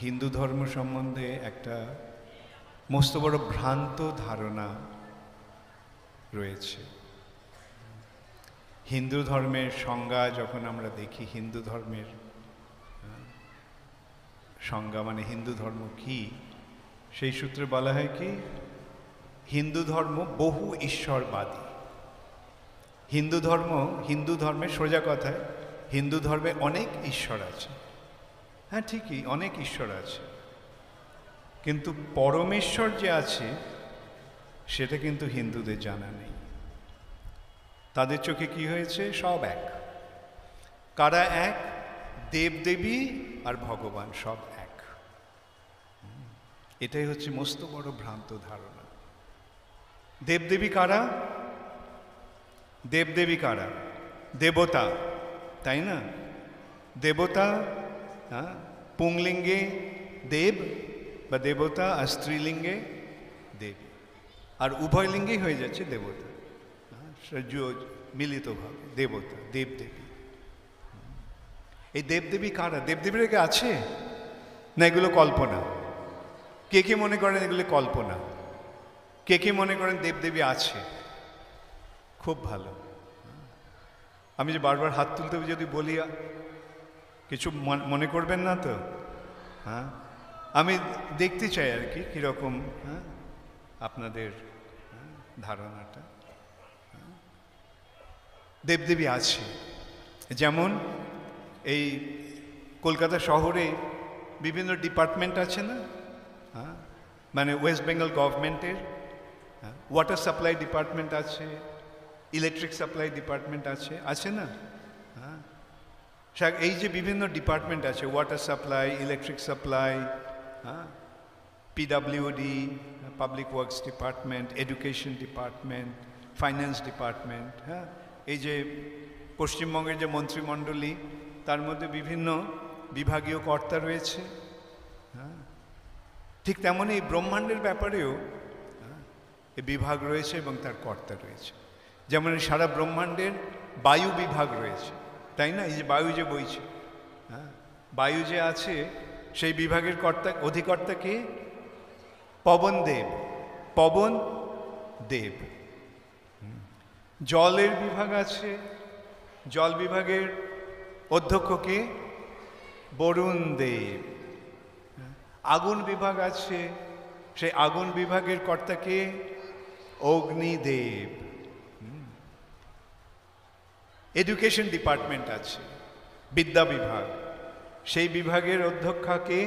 হিন্দু ধর্ম সম্বন্ধে একটা মস্ত বড় ভ্রান্ত ধারণা রয়েছে। হিন্দু ধর্মের সংজ্ঞা যখন আমরা দেখি, হিন্দু ধর্মের সংজ্ঞা মানে হিন্দু ধর্ম কি, সেই সূত্রে বলা হয় কি হিন্দু ধর্ম বহু ঈশ্বরবাদী। হিন্দু ধর্মের সোজা কথায় হিন্দু ধর্মে অনেক ঈশ্বর আছে। হ্যাঁ, ঠিকই, অনেক ঈশ্বর আছে, কিন্তু পরমেশ্বর যে আছে সেটা কিন্তু হিন্দুদের জানা নেই। তাদের চোখে কি হয়েছে? সব এক। কারা এক? দেবদেবী আর ভগবান সব এক। এটাই হচ্ছে মস্ত বড় ভ্রান্ত ধারণা। দেবদেবী কারা? দেবদেবী কারা? দেবতা, তাই না? দেবতা পুংলিঙ্গে দেব বা দেবতা, আর স্ত্রীলিঙ্গে দেবী, আর উভয় লিঙ্গেই হয়ে যাচ্ছে দেবতা, মিলিতভাবে দেবতা, দেবদেবী। এই দেবদেবী কারা? দেবদেবীরা কি আছে না এগুলো কল্পনা? কে কে মনে করেন এগুলো কল্পনা? কে কে মনে করেন দেবদেবী আছে? খুব ভালো। আমি যে বারবার হাত তুলতে যদি বলি কিছু মনে করবেন না তো? হ্যাঁ, আমি দেখতে চাই আর কি কীরকম আপনাদের ধারণাটা। দেবদেবী আছে, যেমন এই কলকাতা শহরে বিভিন্ন ডিপার্টমেন্ট আছে না? হ্যাঁ, মানে ওয়েস্ট বেঙ্গল গভর্নমেন্টের ওয়াটার সাপ্লাই ডিপার্টমেন্ট আছে, ইলেকট্রিক সাপ্লাই ডিপার্টমেন্ট আছে, আছে না? হ্যাঁ, এই যে বিভিন্ন ডিপার্টমেন্ট আছে, ওয়াটার সাপ্লাই, ইলেকট্রিক সাপ্লাই, হ্যাঁ, PWD, public works department, education department, finance department, হ্যাঁ, এই যে পশ্চিমবঙ্গের যে মন্ত্রিমণ্ডলী, তার মধ্যে বিভিন্ন বিভাগীয় কর্তা রয়েছে। হ্যাঁ, ঠিক তেমনই এই ব্রহ্মাণ্ডের ব্যাপারেও এই বিভাগ রয়েছে এবং তার কর্তা রয়েছে। যেমন সারা ব্রহ্মাণ্ডের বায়ু বিভাগ রয়েছে, তাই না? এই যে বায়ু যে বইছে, হ্যাঁ, বায়ু যে আছে সেই বিভাগের অধিকর্তা কে? পবনদেব, পবন দেব। জলের বিভাগ আছে, জল বিভাগের অধ্যক্ষ কে? বরুণ দেব। আগুন বিভাগ আছে, সেই আগুন বিভাগের কর্তা কে? অগ্নিদেব। এডুকেশন ডিপার্টমেন্ট আছে, বিদ্যা বিভাগ, সেই বিভাগের অধ্যক্ষা কে?